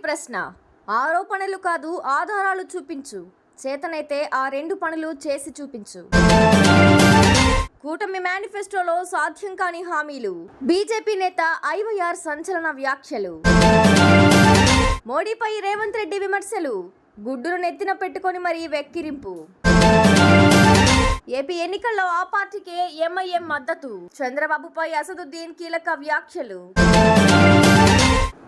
ప్రశ్న. ఆరోపణలు కాదు ఆధారాలు చూపించు. చేతనైతే ఆ 2 పనులు చేసి చూపించు. కూటమి మేనిఫెస్టోలో సాధ్యం కాని హామీలు. బీజేపీ నేత ఐవైఆర్ సంచలన వ్యాఖ్యలు. మోడీపై రేవంత్ రెడ్డి విమర్శలు. గుడ్డును నెత్తిన పెట్టుకొని మరీ వెక్కిరింపు. ఏపీ ఎన్నికల్లో ఆ పార్టీకే ఎంఐఎం మద్దతు. చంద్రబాబుపై అసదుద్దీన్ కీలక వ్యాఖ్యలు.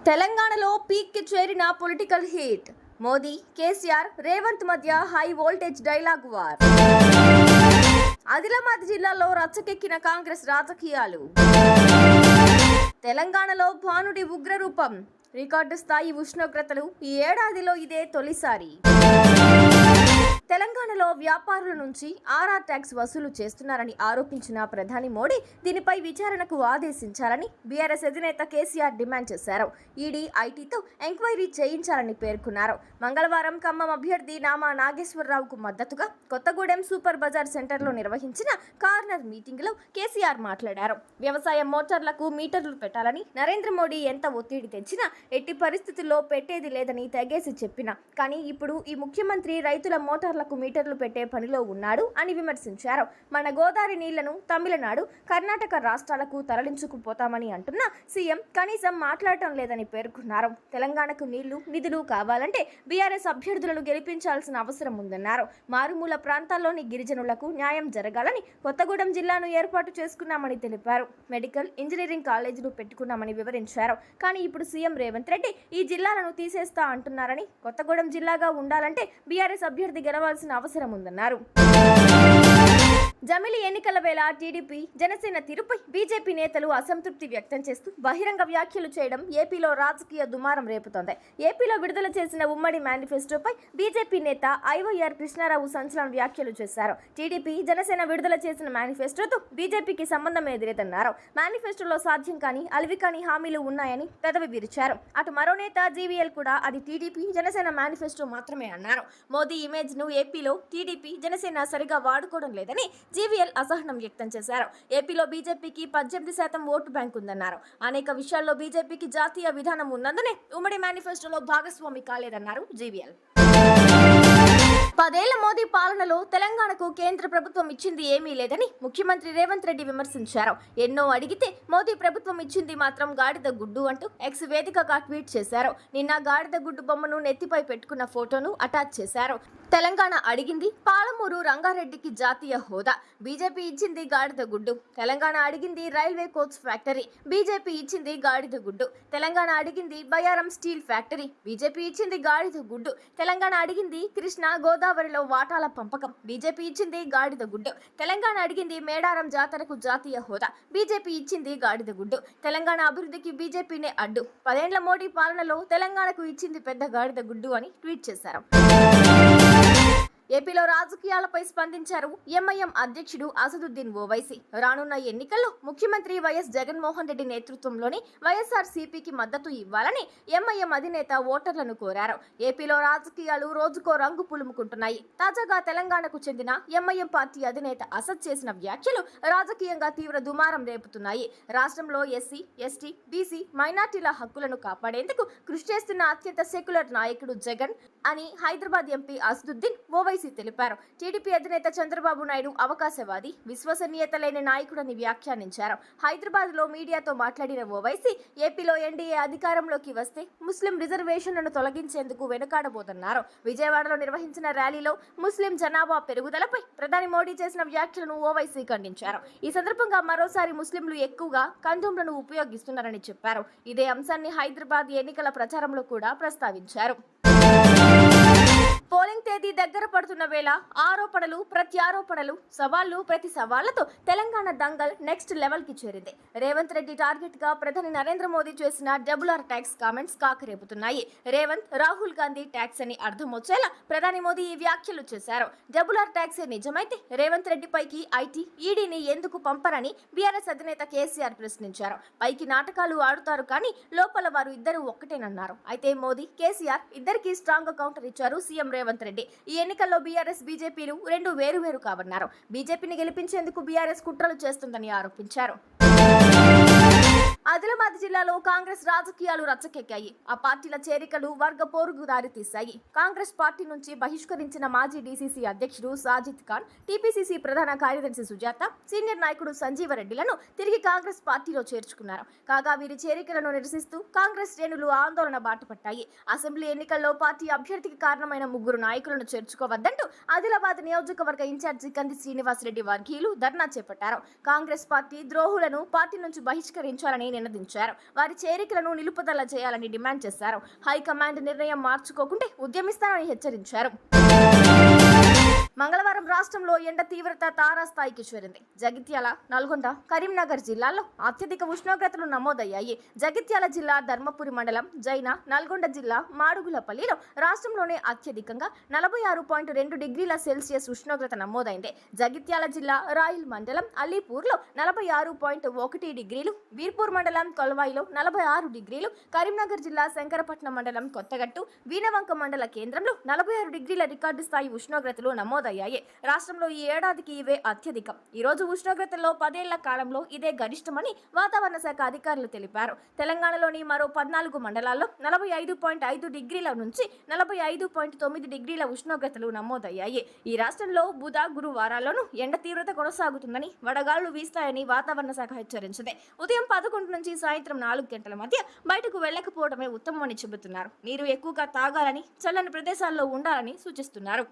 తెలంగాణలో పీక్కి చేరిన పొలిటికల్ హీట్. మోదీ, కేసీఆర్, రేవంత్ మధ్య high voltage dialogue war. Adilabad జిల్లాలో రచ్చకెక్కిన కాంగ్రెస్ రాజకీయాలు. తెలంగాణలో భానుడి ఉగ్రరూపం. రికార్డు స్థాయి ఉష్ణోగ్రతలు. ఈ ఏడాదిలో ఇదే తొలిసారి. తెలంగాణలో వ్యాపారుల నుంచి ఆర్ఆర్ ట్యాక్స్ వసూలు చేస్తున్నారని ఆరోపించిన ప్రధాని మోడీ దీనిపై విచారణకు ఆదేశించాలని బీఆర్ఎస్ అధినేత కేసీఆర్ డిమాండ్ చేశారు. ఈడీ, ఐటీతో ఎంక్వైరీ చేయించాలని పేర్కొన్నారు. మంగళవారం ఖమ్మం అభ్యర్థి నామా నాగేశ్వరరావుకు మద్దతుగా కొత్తగూడెం సూపర్ బజార్ సెంటర్లో నిర్వహించిన కార్నర్ మీటింగ్లో కేసీఆర్ మాట్లాడారు. వ్యవసాయ మోటార్లకు మీటర్లు పెట్టాలని నరేంద్ర మోడీ ఎంత ఒత్తిడి తెచ్చినా ఎట్టి పరిస్థితుల్లో పెట్టేది లేదని తెగేసి చెప్పినా కానీ ఇప్పుడు ఈ ముఖ్యమంత్రి రైతుల మోటార్లకు మీటర్లు పెట్టే పనిలో ఉన్నాడు అని విమర్శించారు. మన గోదావరి నీళ్లను తమిళనాడు, కర్ణాటక రాష్ట్రాలకు తరలించుకుపోతామని అంటున్న సీఎం కనీసం మాట్లాడటం లేదని పేర్కొన్నారు. తెలంగాణకు నీళ్లు, నిధులు కావాలంటే బీఆర్ఎస్ అభ్యర్థులను గెలిపించాల్సిన అవసరం ఉందన్నారు. మారుమూల ప్రాంతాల్లోని గిరిజనులకు న్యాయం జరగాలని కొత్తగూడెం జిల్లాను ఏర్పాటు చేసుకున్నామని తెలిపారు. మెడికల్, ఇంజనీరింగ్ కాలేజీలు పెట్టుకున్నామని వివరించారు. కానీ ఇప్పుడు సీఎం రేవంత్ రెడ్డి ఈ జిల్లాలను తీసేస్తా అంటున్నారని, కొత్తగూడెం జిల్లాగా ఉండాలంటే బీఆర్ఎస్ అభ్యర్థి గెలవాల్సిన అవసరం ఉందన్నారు. జమిలి ఎన్నికల వేళ టీడీపీ, జనసేన తీరుపై బీజేపీ నేతలు అసంతృప్తి వ్యక్తం చేస్తూ బహిరంగ వ్యాఖ్యలు చేయడం ఏపీలో రాజకీయ దుమారం రేపుతోంది. ఏపీలో విడుదల చేసిన ఉమ్మడి మేనిఫెస్టోపై బీజేపీ నేత ఐవైఆర్ కృష్ణారావు సంచలన వ్యాఖ్యలు చేశారు. టీడీపీ, జనసేన విడుదల చేసిన మేనిఫెస్టోతో బీజేపీకి సంబంధం ఎదురేదన్నారు. మేనిఫెస్టోలో సాధ్యం కాని, అలివి కాని హామీలు ఉన్నాయని పెదవి విరిచారు. అటు మరో నేత జీవీఎల్ కూడా అది టీడీపీ, జనసేన మేనిఫెస్టో మాత్రమే అన్నారు. మోదీ ఇమేజ్ ను ఏపీలో టీడీపీ, జనసేన సరిగా వాడుకోవడం లేదని జీవీఎల్ అసహనం వ్యక్తం చేశారు. ఏపీలో బీజేపీకి 18% ఓటు బ్యాంక్ ఉందన్నారు. అనేక విషయాల్లో బీజేపీకి జాతీయ విధానం ఉన్నందునే ఉమ్మడి మేనిఫెస్టోలో భాగస్వామి కాలేదన్నారు జీవీఎల్. 10 ఏళ్ల మోదీ పాలనలో తెలంగాణకు కేంద్ర ప్రభుత్వం ఇచ్చింది ఏమీ లేదని ముఖ్యమంత్రి రేవంత్ రెడ్డి విమర్శించారు. ఎన్నో అడిగితే మోదీ ప్రభుత్వం ఇచ్చింది మాత్రం గాడిద గుడ్డు అంటూ ఎక్స్ వేదికగా ట్వీట్ చేశారు. నిన్న గాడిద గుడ్డు బొమ్మను నెత్తిపై పెట్టుకున్న ఫోటోను అటాచ్ చేశారు. తెలంగాణ అడిగింది పాలమూరు రంగారెడ్డికి జాతీయ హోదా, బీజేపీ ఇచ్చింది గాడిద గుడ్డు. తెలంగాణ అడిగింది రైల్వే కోచ్ ఫ్యాక్టరీ, బీజేపీ ఇచ్చింది గాడిద గుడ్డు. తెలంగాణ అడిగింది బయారం స్టీల్ ఫ్యాక్టరీ, బీజేపీ ఇచ్చింది గాడిద గుడ్డు. తెలంగాణ అడిగింది కృష్ణా గోదావరిలో వాటాల పంపకం, బీజేపీ ఇచ్చింది గాడిద గుడ్డు. తెలంగాణ అడిగింది మేడారం జాతరకు జాతీయ హోదా, బీజేపీ ఇచ్చింది గాడిద గుడ్డు. తెలంగాణ అభివృద్ధికి బీజేపీనే అడ్డు. 10 ఏళ్ల మోడీ పాలనలో తెలంగాణకు ఇచ్చింది పెద్ద గాడిద గుడ్డు అని ట్వీట్ చేశారు. ఏపీలో రాజకీయాలపై స్పందించారు ఎంఐఎం అధ్యక్షుడు అసదుద్దీన్ ఓవైసీ. రానున్న ఎన్నికల్లో ముఖ్యమంత్రి వైఎస్ జగన్మోహన్ రెడ్డి నేతృత్వంలోని వైఎస్ఆర్సీపీకి మద్దతు ఇవ్వాలని ఎంఐఎం అధినేత ఓటర్లను కోరారు. ఏపీలో రాజకీయాలు రోజుకో రంగు పులుముకుంటున్నాయి. తాజాగా తెలంగాణకు చెందిన ఎంఐఎం పార్టీ అధినేత అసద్ చేసిన వ్యాఖ్యలు రాజకీయంగా తీవ్ర దుమారం రేపుతున్నాయి. రాష్ట్రంలో ఎస్సీ, ఎస్టీ, బీసీ, మైనార్టీల హక్కులను కాపాడేందుకు కృషి చేస్తున్న అత్యంత సెక్యులర్ నాయకుడు జగన్ అని హైదరాబాద్ ఎంపీ అసదుద్దీన్ ఓవైసీ తెలిపారు. టీడీపీ అధినేత చంద్రబాబు నాయుడు అవకాశవాది, విశ్వసనీయత లేని నాయకుడని వ్యాఖ్యానించారు. హైదరాబాద్ లో మీడియాతో మాట్లాడిన ఓవైసీ ఏపీలో ఎన్డీఏ అధికారంలోకి వస్తే ముస్లిం రిజర్వేషన్లను తొలగించేందుకు వెనుకాడబోతున్నారు. విజయవాడలో నిర్వహించిన ర్యాలీలో ముస్లిం జనాభా పెరుగుదలపై ప్రధాని మోడీ చేసిన వ్యాఖ్యలను ఓవైసీ ఖండించారు. ఈ సందర్భంగా మరోసారి ముస్లింలు ఎక్కువగా కండోమ్లను ఉపయోగిస్తున్నారని చెప్పారు. ఇదే అంశాన్ని హైదరాబాద్ ఎన్నికల ప్రచారంలో కూడా ప్రస్తావించారు. పోలింగ్ తేదీ దగ్గర పడుతున్న వేళ ఆరోపణలు, ప్రత్యారోపణలు, సవాళ్లు, ప్రతి సవాళ్లతో తెలంగాణ దంగల్ నెక్స్ట్ లెవెల్ కి చేరింది. రేవంత్ రెడ్డి టార్గెట్ గా ప్రధాని నరేంద్ర మోదీ చేసిన డబుల్ ట్యాక్స్ కామెంట్స్ కాకరేపుతున్నాయి. రేవంత్, రాహుల్ గాంధీ ట్యాక్స్ అని అర్థం వచ్చేలా ప్రధాని మోదీ ఈ వ్యాఖ్యలు చేశారు. డబుల్ ట్యాక్స్ నిజమైతే రేవంత్ రెడ్డిపైకి ఐటీ, ఈడీని ఎందుకు పంపరని బీఆర్ఎస్ అధినేత కేసీఆర్ ప్రశ్నించారు. పైకి నాటకాలు ఆడుతారు కానీ లోపల వారు ఇద్దరు ఒక్కటేనన్నారు. అయితే మోదీ, కేసీఆర్ ఇద్దరికి స్ట్రాంగ్ కౌంటర్ ఇచ్చారు సీఎం రేవంత్ రెడ్డి. ఈ ఎన్నికల్లో బీఆర్ఎస్, బీజేపీలు రెండు వేరు కావన్నారు. బీజేపీని గెలిపించేందుకు బీఆర్ఎస్ కుట్రలు చేస్తుందని ఆరోపించారు. ఆదిలాబాద్ జిల్లాలో కాంగ్రెస్ రాజకీయాలు రచ్చకెక్కాయి. ఆ పార్టీల చేరికలు వర్గ పోరుకు దారితీశాయి. కాంగ్రెస్ పార్టీ నుంచి బహిష్కరించిన మాజీ డీసీసీ అధ్యక్షుడు సాజిద్ ఖాన్, టీపీసీసీ ప్రధాన కార్యదర్శి సుజాత, సీనియర్ నాయకుడు సంజీవరెడ్డిలను తిరిగి కాంగ్రెస్ పార్టీలో చేర్చుకున్నారు. కాగా వీరి చేరికలను నిరసిస్తూ కాంగ్రెస్ శ్రేణులు ఆందోళన బాటపట్టాయి. అసెంబ్లీ ఎన్నికల్లో పార్టీ అభ్యర్థికి కారణమైన 3 నాయకులను చేర్చుకోవద్దంటూ ఆదిలాబాద్ నియోజకవర్గ ఇన్ఛార్జి కంది శ్రీనివాసరెడ్డి వర్గీయులు ధర్నా చేపట్టారు. కాంగ్రెస్ పార్టీ ద్రోహులను పార్టీ నుంచి బహిష్కరించాలని నినదించారు. వారి చేరికలను నిలుపుదల చేయాలని డిమాండ్ చేశారు. హైకమాండ్ నిర్ణయం మార్చుకోకుంటే ఉద్యమిస్తానని హెచ్చరించారు. మంగళవారం రాష్ట్రంలో ఎండ తీవ్రత తారాస్థాయికి చేరింది. జగిత్యాల, నల్గొండ, కరీంనగర్ జిల్లాల్లో అత్యధిక ఉష్ణోగ్రతలు నమోదయ్యాయి. జగిత్యాల జిల్లా ధర్మపురి మండలం, జైన, నల్గొండ జిల్లా మాడుగులపల్లిలో రాష్ట్రంలోనే అత్యధికంగా 46.2 డిగ్రీల సెల్సియస్ ఉష్ణోగ్రత నమోదైంది. జగిత్యాల జిల్లా రాయిల్ మండలం అలీపూర్లో 46.1 డిగ్రీలు, వీర్పూర్ మండలం కొల్వాయిలో 46 డిగ్రీలు, కరీంనగర్ జిల్లా శంకరపట్నం మండలం కొత్తగట్టు, వీనవంక మండల కేంద్రంలో 46 డిగ్రీల రికార్డు స్థాయి ఉష్ణోగ్రతలు నమోదయ్యాయి. రాష్ట్రంలో ఈ ఏడాదికి ఇవే అత్యధికం. ఈ రోజు ఉష్ణోగ్రతల్లో 10 ఏళ్ల కాలంలో ఇదే గరిష్టమని వాతావరణ శాఖ అధికారులు తెలిపారు. తెలంగాణలోని మరో 14 మండలాల్లో 45.5 డిగ్రీల నుంచి 45.9 డిగ్రీల ఉష్ణోగ్రతలు నమోదయ్యాయి. ఈ రాష్ట్రంలో బుధ, గురువారాల్లోనూ ఎండ తీవ్రత కొనసాగుతుందని, వడగాళ్లు వీస్తాయని వాతావరణ శాఖ హెచ్చరించింది. ఉదయం 11 నుంచి సాయంత్రం 4 గంటల మధ్య బయటకు వెళ్లకపోవడమే ఉత్తమమని చెబుతున్నారు. నీరు ఎక్కువగా తాగాలని, చల్లని ప్రదేశాల్లో ఉండాలని సూచిస్తున్నారు.